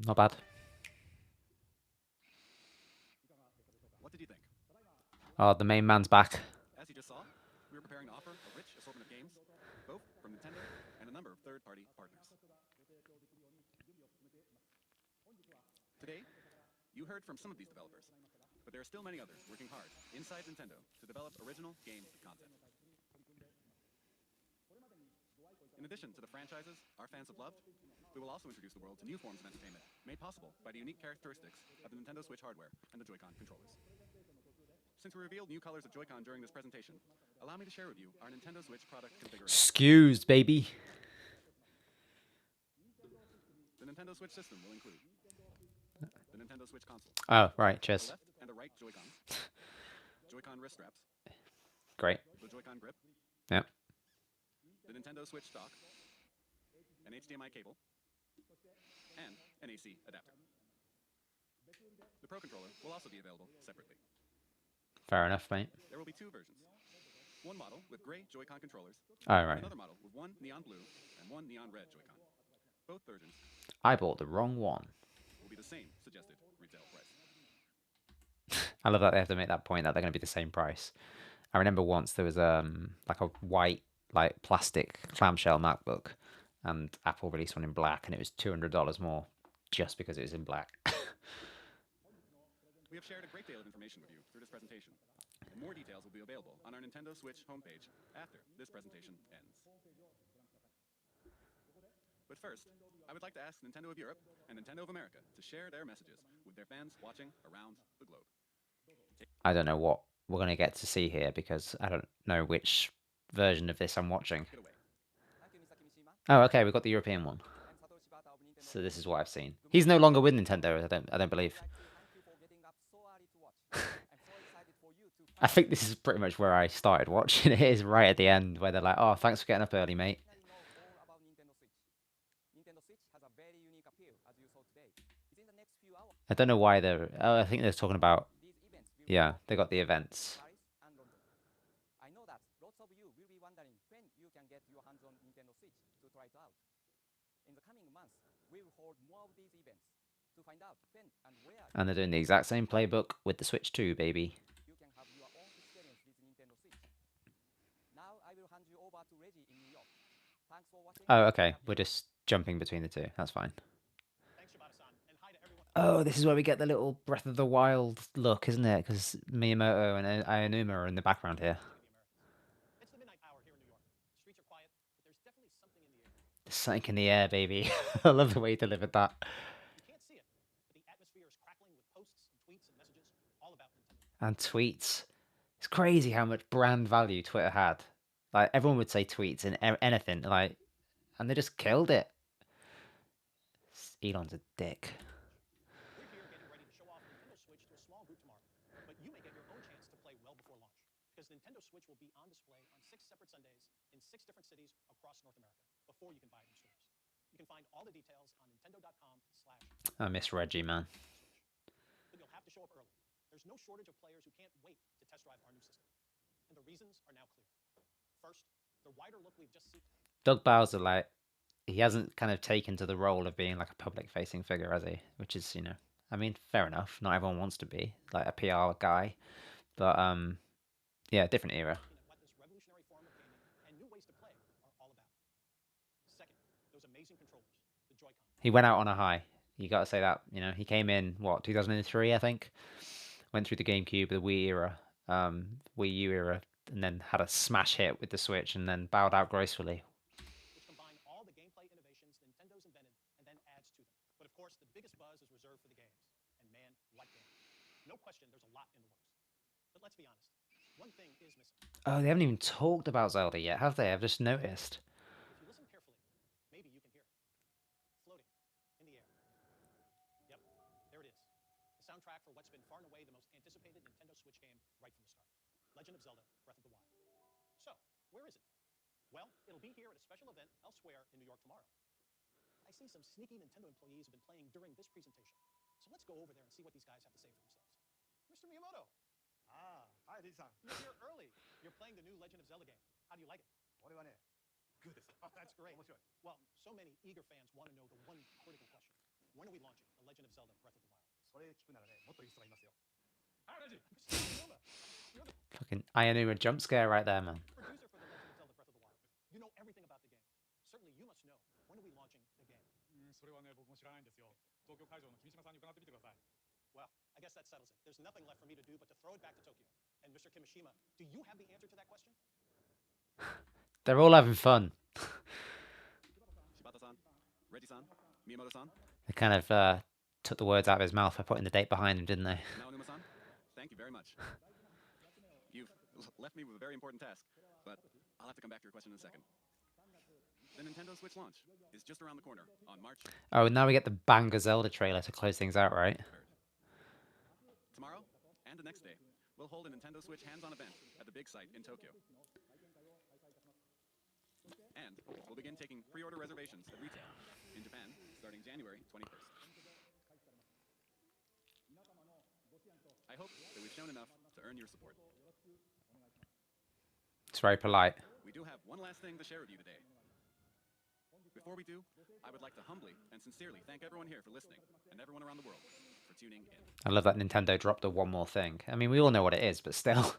Not bad. What did you think? Oh, the main man's back. As you just saw, we were preparing to offer a rich assortment of games, both from Nintendo and a number of third-party partners. Today, you heard from some of these developers, but there are still many others working hard inside Nintendo to develop original games content. In addition to the franchises our fans have loved, we will also introduce the world to new forms of entertainment made possible by the unique characteristics of the Nintendo Switch hardware and the Joy-Con controllers. Since we revealed new colors of Joy-Con during this presentation, allow me to share with you our Nintendo Switch product configuration. Excused, baby. The Nintendo Switch system will include the Nintendo Switch console, Oh, right. the Cheers. left and the right Joy-Cons, Joy-Con wrist straps, Great. the Joy-Con grip, Yep. the Nintendo Switch dock, an HDMI cable, and an AC adapter. The Pro Controller will also be available separately. Fair enough, mate. There will be two versions. One model with gray Joy-Con controllers, All and right. another model with one neon blue and one neon red Joy-Con. Both versions I bought the wrong one. will be the same suggested retail price. I love that they have to make that point that they're going to be the same price. I remember once there was like a white like plastic clamshell MacBook, and Apple released one in black, and it was $200 more just because it was in black. We have shared a great deal of information with you through this presentation, and more details will be available on our Nintendo Switch homepage after this presentation ends. But first, I would like to ask Nintendo of Europe and Nintendo of America to share their messages with their fans watching around the globe. I don't know what we're going to get to see here because I don't know which version of this I'm watching. Get away. Thank you, Mr. Kimishima. Oh, okay, we've got the European one. I'm Satoshi Bata of Nintendo. So this is what I've seen. He's no longer with Nintendo, I don't believe. I'd like to thank you for getting up so early to watch. I'm so excited for you to I think this is pretty much where I started watching. It is right at the end where they're like, "Oh, thanks for getting up early, mate." finally know all about Nintendo Switch. Nintendo Switch has a very unique appeal, as you saw today. Within the next few hours, I don't know why they're. Oh, I think they're talking about. these events will Yeah, be they got the events. Paris and London. I know that lots of you will be wondering when you can get your hands on Nintendo Switch to try it out. In the coming months, we will hold more of these events to find out when and where And they're doing the exact same playbook with the Switch 2, baby. you can have your own experience with Nintendo Switch. Now I will hand you over to Reggie in New York. Thanks for watching. Oh, okay. We're just jumping between the two. That's fine. Thanks, Shibata-san, and hi to everyone. Oh, this is where we get the little Breath of the Wild look, isn't it? Because Miyamoto and Aonuma are in the background here. It's the midnight hour here in New York. Streets are quiet, but there's definitely something in the air. There's something in the air, baby. I love the way he delivered that. You can't see it, but the atmosphere is crackling with posts and tweets and messages all about Nintendo. And tweets. It's crazy how much brand value Twitter had. Like, everyone would say tweets and anything, like, and they just killed it. Elon's a dick. We're here getting ready to show off Nintendo Switch to a small group tomorrow, but you may get your own chance to play well before launch, because Nintendo Switch will be on display on 6 separate Sundays in 6 different cities across North America before you can buy it in stores. You can find all the details on nintendo.com/. I miss Reggie, man. But you'll have to show up early. There's no shortage of players who can't wait to test drive our new system. And the reasons are now clear. First, the wider look we've just seen. Doug Bowser, like, he hasn't kind of taken to the role of being like a public-facing figure, has he? Which is, I mean, fair enough. Not everyone wants to be like a PR guy, but yeah, different era. What this revolutionary form of gaming and new ways to play are all about. Second, those amazing controllers, the Joy-Con. He went out on a high. You got to say that. He came in 2003, I think. Went through the GameCube, the Wii era, Wii U era, and then had a smash hit with the Switch, and then bowed out gracefully. Which combine all the gameplay innovations Nintendo's invented and then adds to them. But of course, the biggest buzz is reserved for the games. And man, what games? No question, there's a lot in the works. But let's be honest, one thing is missing. Oh, they haven't even talked about Zelda yet, have they? I've just noticed. If you listen carefully, maybe you can hear it. Floating in the air. Yep, there it is. The soundtrack for what's been far and away the most anticipated Nintendo Switch game right from the start. Legend of Zelda, Breath of the Wild. So, where is it? Well, it'll be here at a special event elsewhere in New York tomorrow. I see some sneaky Nintendo employees have been playing during this presentation. So let's go over there and see what these guys have to say for themselves. Mr. Miyamoto, Hi, Lee-san. you're here early. You're playing the new Legend of Zelda game. How do you like it? これはね、グーです。 That's great. 面白い。 Well, so many eager fans want to know the one critical question. When are we launching The Legend of Zelda Breath of the Wild? それ聞くならね、もっといい人がいますよ。 Mr. Miyamoto, you're the Fucking Aonuma jump scare right there, man. producer for The Legend of Zelda Breath of the Wild. You know everything about the game. Certainly you must know. When are we launching the game? それはね、僕も知らないんですよ。東京会場の君島さんに伺ってみてください。 Well, I guess that settles it. There's nothing left for me to do but to throw it back to Tokyo. And Mr. Kimishima, do you have the answer to that question? They're all having fun. Shibata-san, Reggie-san, Miyamoto-san, They kind of took the words out of his mouth by putting the date behind him, didn't they? Naonuma-san, thank you very much. You've left me with a very important task, but I'll have to come back to your question in a second. The Nintendo Switch launch is just around the corner on March Oh, now we get the banger Zelda trailer to close things out, right? 3rd. Tomorrow and the next day, we'll hold a Nintendo Switch hands-on event at the big site in Tokyo. And we'll begin taking pre-order reservations at retail in Japan starting January 21st. I hope that we've shown enough to earn your support. It's very polite. We do have one last thing to share with you today. Before we do, I would like to humbly and sincerely thank everyone here for listening and everyone around the world for tuning in. I love that Nintendo dropped the one more thing. I mean, we all know what it is, but still.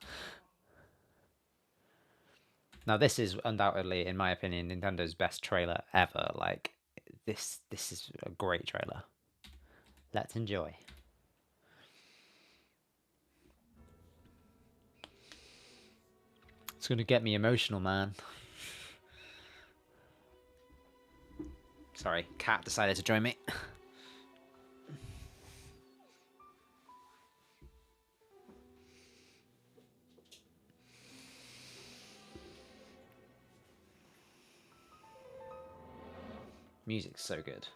Now, this is undoubtedly, in my opinion, Nintendo's best trailer ever. Like, this is a great trailer. Let's enjoy. It's going to get me emotional, man. Sorry, Cat decided to join me. Music's so good.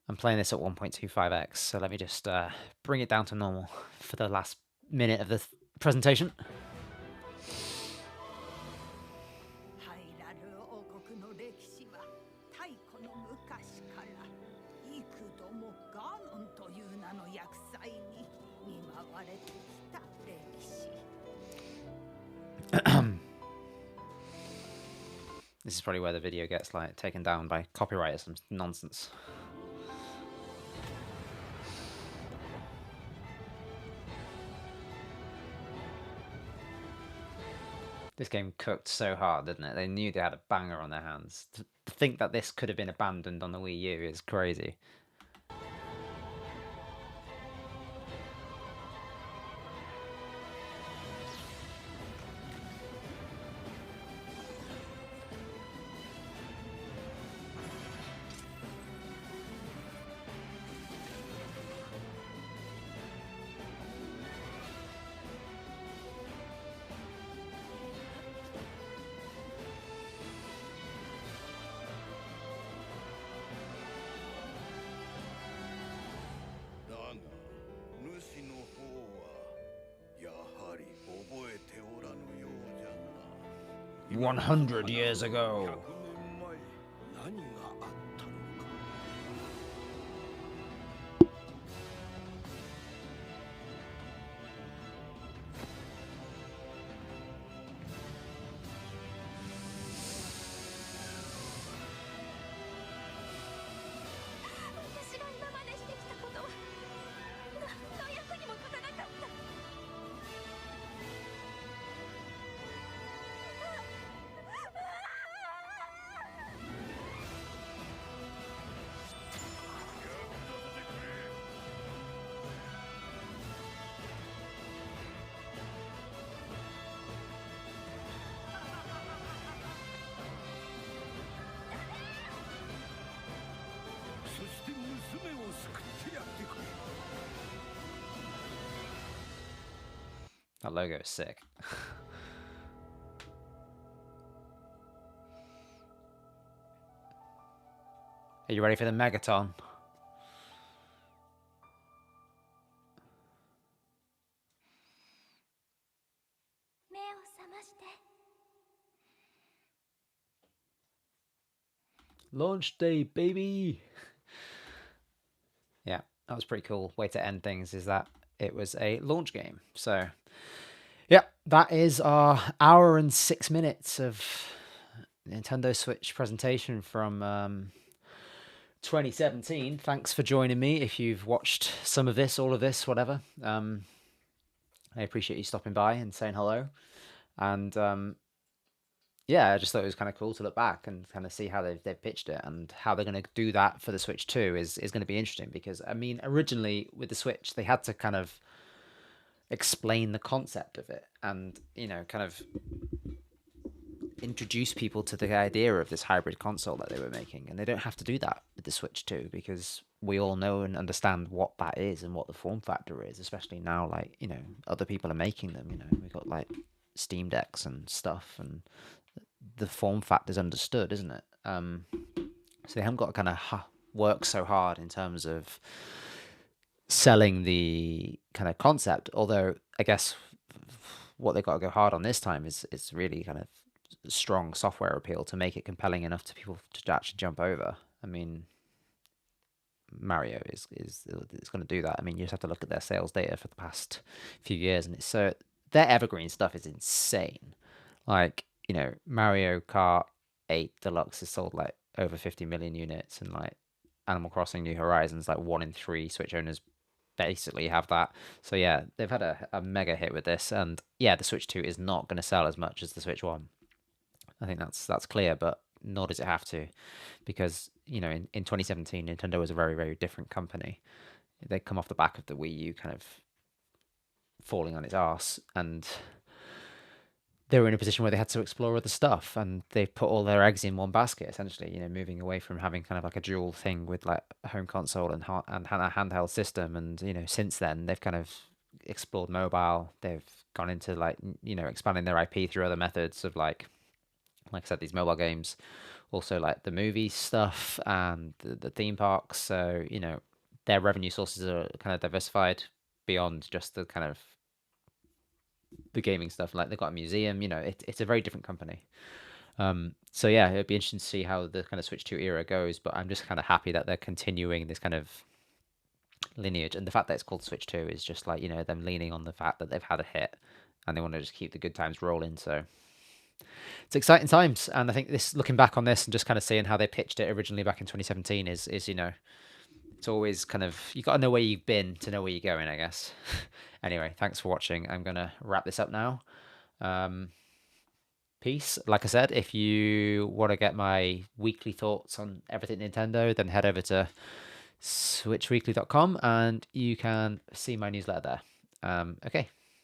I'm playing this at 1.25x, so let me just bring it down to normal for the last minute of the presentation. ハイラル王国の歴史は太古の昔から幾度もガーノンという名の厄災に見舞われてきた歴史。This is probably where the video gets like taken down by copyright or some nonsense. This game cooked so hard, didn't it? They knew they had a banger on their hands. To think that this could have been abandoned on the Wii U is crazy. Huh? 100 years ago. That logo is sick. Are you ready for the Megaton? Launch day, baby! Yeah, that was pretty cool. Way to end things is that it was a launch game. So, yeah, that is our hour and 6 minutes of Nintendo Switch presentation from 2017. Thanks for joining me. If you've watched some of this, all of this, whatever, I appreciate you stopping by and saying hello. And yeah, I just thought it was kind of cool to look back and kind of see how they've pitched it, and how they're going to do that for the Switch 2 is going to be interesting, because I mean, originally with the Switch they had to kind of explain the concept of it and, you know, kind of introduce people to the idea of this hybrid console that they were making, and they don't have to do that with the Switch 2, because we all know and understand what that is and what the form factor is, especially now, like, you know, other people are making them. You know, we've got like Steam Decks and stuff, and the form factor is understood, isn't it? So they haven't got to kind of work so hard in terms of selling the kind of concept. Although I guess what they've got to go hard on this time is really kind of strong software appeal to make it compelling enough to people to actually jump over. I mean, Mario is going to do that. I mean, you just have to look at their sales data for the past few years, and it's so their evergreen stuff is insane. Like, you know, Mario Kart 8 Deluxe has sold like over 50 million units, and like Animal Crossing New Horizons, like 1 in 3 Switch owners basically have that. So yeah, they've had a mega hit with this, and yeah, the Switch 2 is not going to sell as much as the Switch 1. I think that's clear, but nor does it have to, because, you know, in 2017, Nintendo was a very, very different company. They come off the back of the Wii U kind of falling on its arse, and they were in a position where they had to explore other stuff, and they put all their eggs in one basket, essentially, you know, moving away from having kind of like a dual thing with like a home console and a handheld system. And, you know, since then they've kind of explored mobile. They've gone into like, you know, expanding their IP through other methods of like I said, these mobile games, also like the movie stuff and the theme parks. So, you know, their revenue sources are kind of diversified beyond just the kind of the gaming stuff. Like they've got a museum, you know, it's a very different company. So yeah, it'd be interesting to see how the kind of Switch 2 era goes, but I'm just kind of happy that they're continuing this kind of lineage. And the fact that it's called Switch 2 is just like, you know, them leaning on the fact that they've had a hit and they want to just keep the good times rolling. So it's exciting times. And I think this, looking back on this and just kind of seeing how they pitched it originally back in 2017 is, you know, it's always kind of, you got to know where you've been to know where you're going, I guess. Anyway, thanks for watching. I'm going to wrap this up now. Peace. Like I said, if you want to get my weekly thoughts on everything Nintendo, then head over to switchweekly.com and you can see my newsletter there. Okay,